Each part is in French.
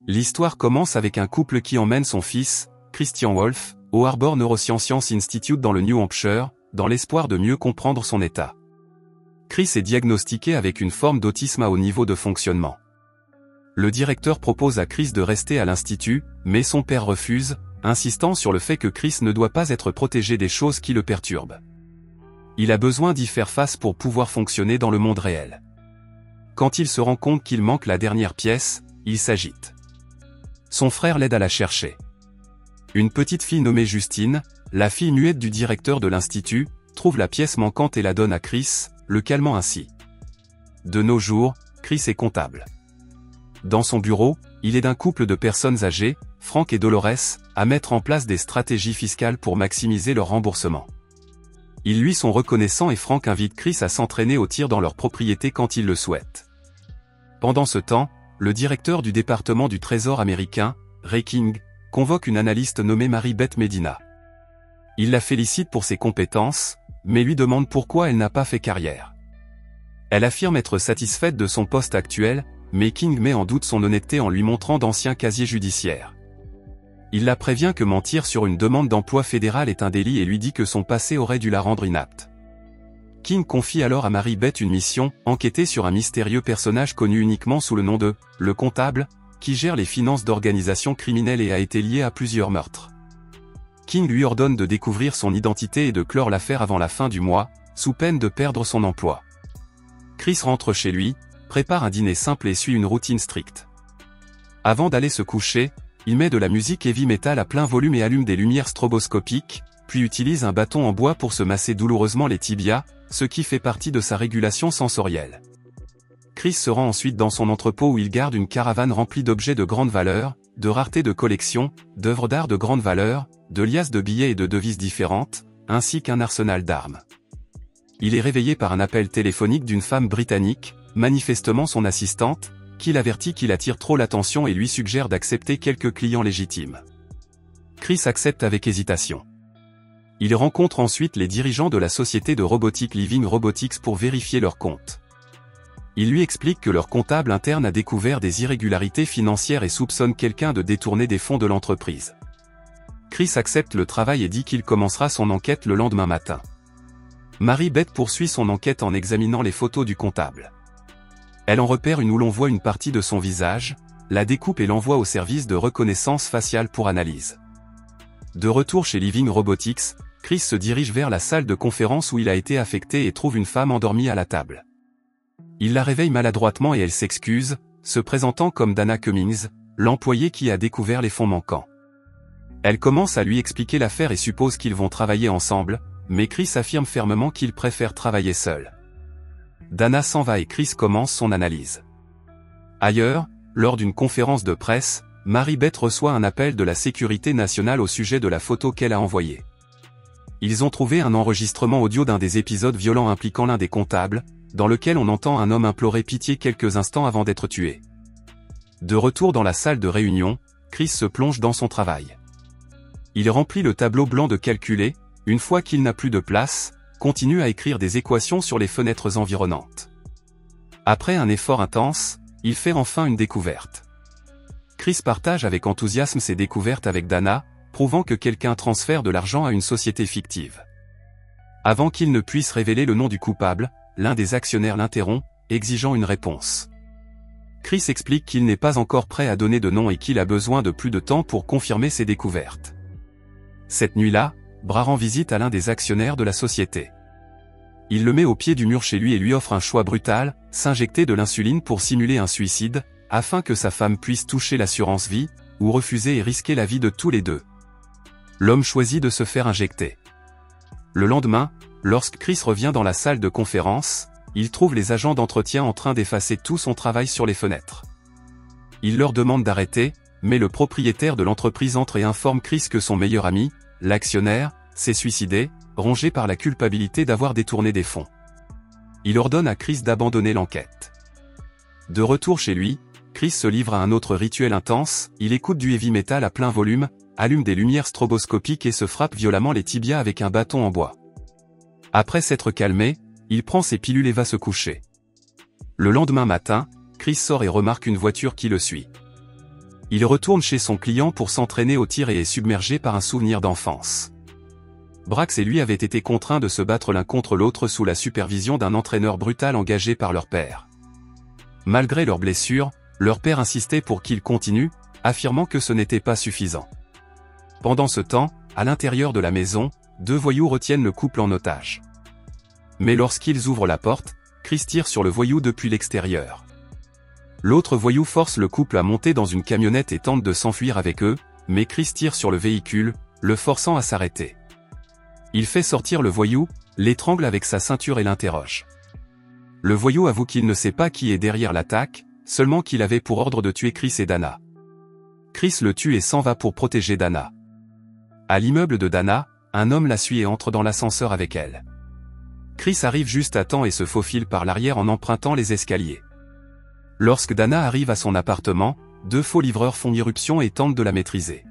L'histoire commence avec un couple qui emmène son fils, Christian Wolff, au Arbor Neuroscience Institute dans le New Hampshire, dans l'espoir de mieux comprendre son état. Chris est diagnostiqué avec une forme d'autisme à haut niveau de fonctionnement. Le directeur propose à Chris de rester à l'institut, mais son père refuse, insistant sur le fait que Chris ne doit pas être protégé des choses qui le perturbent. Il a besoin d'y faire face pour pouvoir fonctionner dans le monde réel. Quand il se rend compte qu'il manque la dernière pièce, il s'agite. Son frère l'aide à la chercher. Une petite fille nommée Justine, la fille muette du directeur de l'institut, trouve la pièce manquante et la donne à Chris, le calmant ainsi. De nos jours, Chris est comptable. Dans son bureau, il est d'un couple de personnes âgées, Frank et Dolores, à mettre en place des stratégies fiscales pour maximiser leur remboursement. Ils lui sont reconnaissants et Frank invite Chris à s'entraîner au tir dans leur propriété quand il le souhaite. Pendant ce temps, le directeur du département du Trésor américain, Ray King, convoque une analyste nommée Mary-Beth Medina. Il la félicite pour ses compétences, mais lui demande pourquoi elle n'a pas fait carrière. Elle affirme être satisfaite de son poste actuel, mais King met en doute son honnêteté en lui montrant d'anciens casiers judiciaires. Il la prévient que mentir sur une demande d'emploi fédéral est un délit et lui dit que son passé aurait dû la rendre inapte. King confie alors à Mary-Beth une mission, enquêter sur un mystérieux personnage connu uniquement sous le nom de « le comptable », qui gère les finances d'organisations criminelles et a été lié à plusieurs meurtres. King lui ordonne de découvrir son identité et de clore l'affaire avant la fin du mois, sous peine de perdre son emploi. Chris rentre chez lui, prépare un dîner simple et suit une routine stricte. Avant d'aller se coucher, il met de la musique heavy metal à plein volume et allume des lumières stroboscopiques, puis utilise un bâton en bois pour se masser douloureusement les tibias, ce qui fait partie de sa régulation sensorielle. Chris se rend ensuite dans son entrepôt où il garde une caravane remplie d'objets de grande valeur, de raretés de collection, d'œuvres d'art de grande valeur, de liasses de billets et de devises différentes, ainsi qu'un arsenal d'armes. Il est réveillé par un appel téléphonique d'une femme britannique, manifestement son assistante, qui l'avertit qu'il attire trop l'attention et lui suggère d'accepter quelques clients légitimes. Chris accepte avec hésitation. Il rencontre ensuite les dirigeants de la société de robotique Living Robotics pour vérifier leurs comptes. Il lui explique que leur comptable interne a découvert des irrégularités financières et soupçonne quelqu'un de détourner des fonds de l'entreprise. Chris accepte le travail et dit qu'il commencera son enquête le lendemain matin. Mary-Beth poursuit son enquête en examinant les photos du comptable. Elle en repère une où l'on voit une partie de son visage, la découpe et l'envoie au service de reconnaissance faciale pour analyse. De retour chez Living Robotics, Chris se dirige vers la salle de conférence où il a été affecté et trouve une femme endormie à la table. Il la réveille maladroitement et elle s'excuse, se présentant comme Dana Cummings, l'employé qui a découvert les fonds manquants. Elle commence à lui expliquer l'affaire et suppose qu'ils vont travailler ensemble, mais Chris affirme fermement qu'il préfère travailler seul. Dana s'en va et Chris commence son analyse. Ailleurs, lors d'une conférence de presse, Mary-Beth reçoit un appel de la sécurité nationale au sujet de la photo qu'elle a envoyée. Ils ont trouvé un enregistrement audio d'un des épisodes violents impliquant l'un des comptables, dans lequel on entend un homme implorer pitié quelques instants avant d'être tué. De retour dans la salle de réunion, Chris se plonge dans son travail. Il remplit le tableau blanc de calculer, une fois qu'il n'a plus de place, continue à écrire des équations sur les fenêtres environnantes. Après un effort intense, il fait enfin une découverte. Chris partage avec enthousiasme ses découvertes avec Dana, prouvant que quelqu'un transfère de l'argent à une société fictive. Avant qu'il ne puisse révéler le nom du coupable, l'un des actionnaires l'interrompt, exigeant une réponse. Chris explique qu'il n'est pas encore prêt à donner de nom et qu'il a besoin de plus de temps pour confirmer ses découvertes. Cette nuit-là, Bra rend visite à l'un des actionnaires de la société. Il le met au pied du mur chez lui et lui offre un choix brutal, s'injecter de l'insuline pour simuler un suicide, afin que sa femme puisse toucher l'assurance vie, ou refuser et risquer la vie de tous les deux. L'homme choisit de se faire injecter. Le lendemain, lorsque Chris revient dans la salle de conférence, il trouve les agents d'entretien en train d'effacer tout son travail sur les fenêtres. Il leur demande d'arrêter, mais le propriétaire de l'entreprise entre et informe Chris que son meilleur ami, l'actionnaire, s'est suicidé, rongé par la culpabilité d'avoir détourné des fonds. Il ordonne à Chris d'abandonner l'enquête. De retour chez lui, Chris se livre à un autre rituel intense, il écoute du heavy metal à plein volume, allume des lumières stroboscopiques et se frappe violemment les tibias avec un bâton en bois. Après s'être calmé, il prend ses pilules et va se coucher. Le lendemain matin, Chris sort et remarque une voiture qui le suit. Il retourne chez son client pour s'entraîner au tir et est submergé par un souvenir d'enfance. Brax et lui avaient été contraints de se battre l'un contre l'autre sous la supervision d'un entraîneur brutal engagé par leur père. Malgré leurs blessures, leur père insistait pour qu'ils continuent, affirmant que ce n'était pas suffisant. Pendant ce temps, à l'intérieur de la maison, 2 voyous retiennent le couple en otage. Mais lorsqu'ils ouvrent la porte, Chris tire sur le voyou depuis l'extérieur. L'autre voyou force le couple à monter dans une camionnette et tente de s'enfuir avec eux, mais Chris tire sur le véhicule, le forçant à s'arrêter. Il fait sortir le voyou, l'étrangle avec sa ceinture et l'interroge. Le voyou avoue qu'il ne sait pas qui est derrière l'attaque, seulement qu'il avait pour ordre de tuer Chris et Dana. Chris le tue et s'en va pour protéger Dana. À l'immeuble de Dana, un homme la suit et entre dans l'ascenseur avec elle. Chris arrive juste à temps et se faufile par l'arrière en empruntant les escaliers. Lorsque Dana arrive à son appartement, 2 faux livreurs font irruption et tentent de la maîtriser.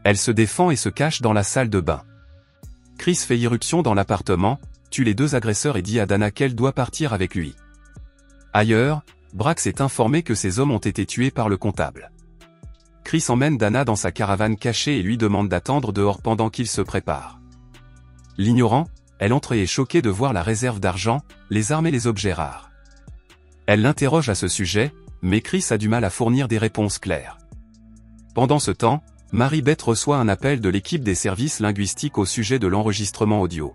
Elle se défend et se cache dans la salle de bain. Chris fait irruption dans l'appartement, tue les 2 agresseurs et dit à Dana qu'elle doit partir avec lui. Ailleurs, Brax est informé que ces hommes ont été tués par le comptable. Chris emmène Dana dans sa caravane cachée et lui demande d'attendre dehors pendant qu'il se prépare. L'ignorant, elle entre et est choquée de voir la réserve d'argent, les armes et les objets rares. Elle l'interroge à ce sujet, mais Chris a du mal à fournir des réponses claires. Pendant ce temps, Mary-Beth reçoit un appel de l'équipe des services linguistiques au sujet de l'enregistrement audio.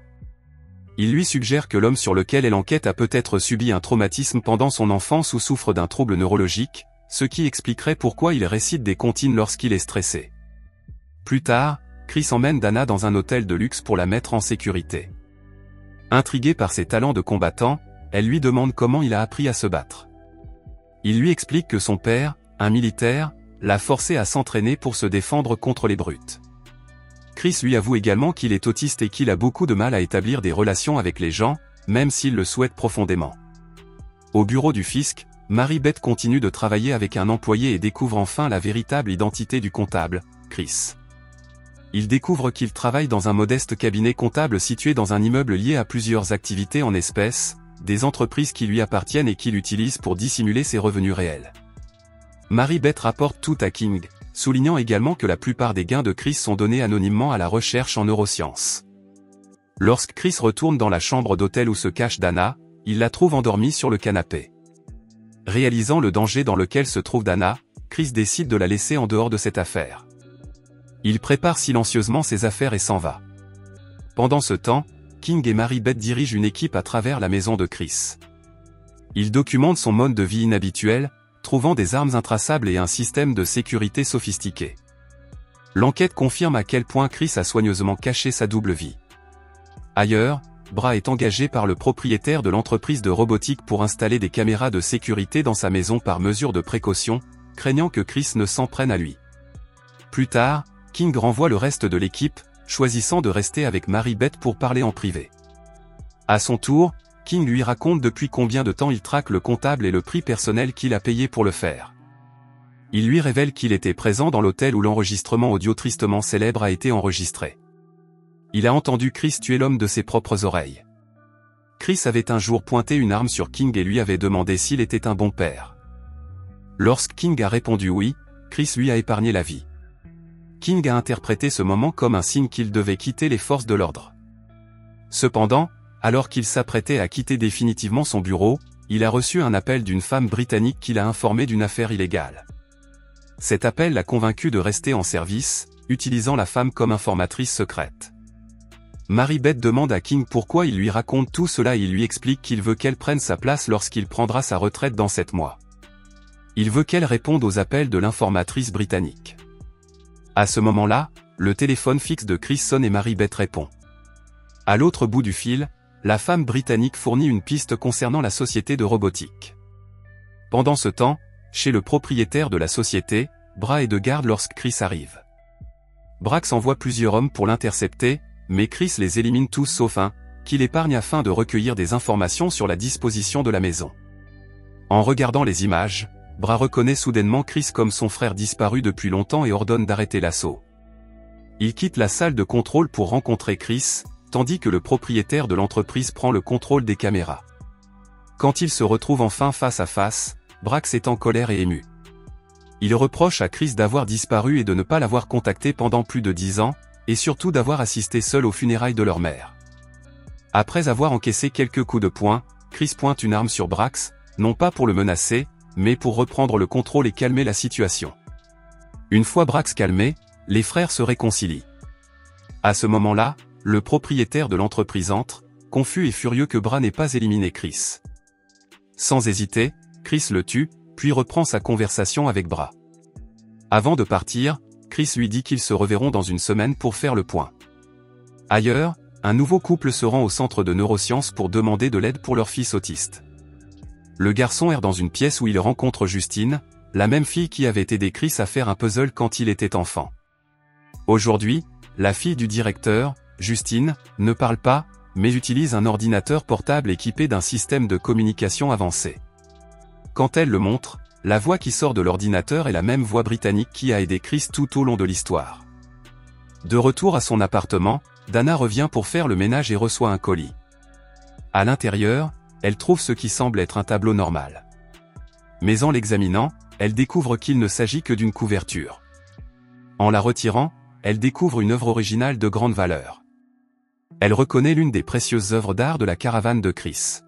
Il lui suggère que l'homme sur lequel elle enquête a peut-être subi un traumatisme pendant son enfance ou souffre d'un trouble neurologique, ce qui expliquerait pourquoi il récite des comptines lorsqu'il est stressé. Plus tard, Chris emmène Dana dans un hôtel de luxe pour la mettre en sécurité. Intriguée par ses talents de combattant, elle lui demande comment il a appris à se battre. Il lui explique que son père, un militaire, l'a forcé à s'entraîner pour se défendre contre les brutes. Chris lui avoue également qu'il est autiste et qu'il a beaucoup de mal à établir des relations avec les gens, même s'il le souhaite profondément. Au bureau du fisc, Mary-Beth continue de travailler avec un employé et découvre enfin la véritable identité du comptable, Chris. Il découvre qu'il travaille dans un modeste cabinet comptable situé dans un immeuble lié à plusieurs activités en espèces, des entreprises qui lui appartiennent et qu'il utilise pour dissimuler ses revenus réels. Mary-Beth rapporte tout à King, soulignant également que la plupart des gains de Chris sont donnés anonymement à la recherche en neurosciences. Lorsque Chris retourne dans la chambre d'hôtel où se cache Dana, il la trouve endormie sur le canapé. Réalisant le danger dans lequel se trouve Dana, Chris décide de la laisser en dehors de cette affaire. Il prépare silencieusement ses affaires et s'en va. Pendant ce temps, King et Mary-Beth dirigent une équipe à travers la maison de Chris. Ils documentent son mode de vie inhabituel, trouvant des armes intraçables et un système de sécurité sophistiqué. L'enquête confirme à quel point Chris a soigneusement caché sa double vie. Ailleurs, Bra est engagé par le propriétaire de l'entreprise de robotique pour installer des caméras de sécurité dans sa maison par mesure de précaution, craignant que Chris ne s'en prenne à lui. Plus tard, King renvoie le reste de l'équipe, choisissant de rester avec Mary-Beth pour parler en privé. À son tour, King lui raconte depuis combien de temps il traque le comptable et le prix personnel qu'il a payé pour le faire. Il lui révèle qu'il était présent dans l'hôtel où l'enregistrement audio tristement célèbre a été enregistré. Il a entendu Chris tuer l'homme de ses propres oreilles. Chris avait un jour pointé une arme sur King et lui avait demandé s'il était un bon père. Lorsque King a répondu oui, Chris lui a épargné la vie. King a interprété ce moment comme un signe qu'il devait quitter les forces de l'ordre. Cependant, alors qu'il s'apprêtait à quitter définitivement son bureau, il a reçu un appel d'une femme britannique qui l'a informé d'une affaire illégale. Cet appel l'a convaincu de rester en service, utilisant la femme comme informatrice secrète. Mary-Beth demande à King pourquoi il lui raconte tout cela et il lui explique qu'il veut qu'elle prenne sa place lorsqu'il prendra sa retraite dans 7 mois. Il veut qu'elle réponde aux appels de l'informatrice britannique. À ce moment-là, le téléphone fixe de Chris sonne et Mary-Beth répond. À l'autre bout du fil, la femme britannique fournit une piste concernant la société de robotique. Pendant ce temps, chez le propriétaire de la société, Bra est de garde lorsque Chris arrive. Brax envoie plusieurs hommes pour l'intercepter, mais Chris les élimine tous sauf un, qu'il épargne afin de recueillir des informations sur la disposition de la maison. En regardant les images, Bra reconnaît soudainement Chris comme son frère disparu depuis longtemps et ordonne d'arrêter l'assaut. Il quitte la salle de contrôle pour rencontrer Chris, tandis que le propriétaire de l'entreprise prend le contrôle des caméras. Quand ils se retrouvent enfin face à face, Brax est en colère et ému. Il reproche à Chris d'avoir disparu et de ne pas l'avoir contacté pendant plus de 10 ans, et surtout d'avoir assisté seul aux funérailles de leur mère. Après avoir encaissé quelques coups de poing, Chris pointe une arme sur Brax, non pas pour le menacer, mais pour reprendre le contrôle et calmer la situation. Une fois Brax calmé, les frères se réconcilient. À ce moment-là, le propriétaire de l'entreprise entre, confus et furieux que Bra n'ait pas éliminé Chris. Sans hésiter, Chris le tue, puis reprend sa conversation avec Bra. Avant de partir, Chris lui dit qu'ils se reverront dans une semaine pour faire le point. Ailleurs, un nouveau couple se rend au centre de neurosciences pour demander de l'aide pour leur fils autiste. Le garçon erre dans une pièce où il rencontre Justine, la même fille qui avait aidé Chris à faire un puzzle quand il était enfant. Aujourd'hui, la fille du directeur, Justine, ne parle pas, mais utilise un ordinateur portable équipé d'un système de communication avancé. Quand elle le montre, la voix qui sort de l'ordinateur est la même voix britannique qui a aidé Chris tout au long de l'histoire. De retour à son appartement, Dana revient pour faire le ménage et reçoit un colis. À l'intérieur, elle trouve ce qui semble être un tableau normal. Mais en l'examinant, elle découvre qu'il ne s'agit que d'une couverture. En la retirant, elle découvre une œuvre originale de grande valeur. Elle reconnaît l'une des précieuses œuvres d'art de la caravane de Chris.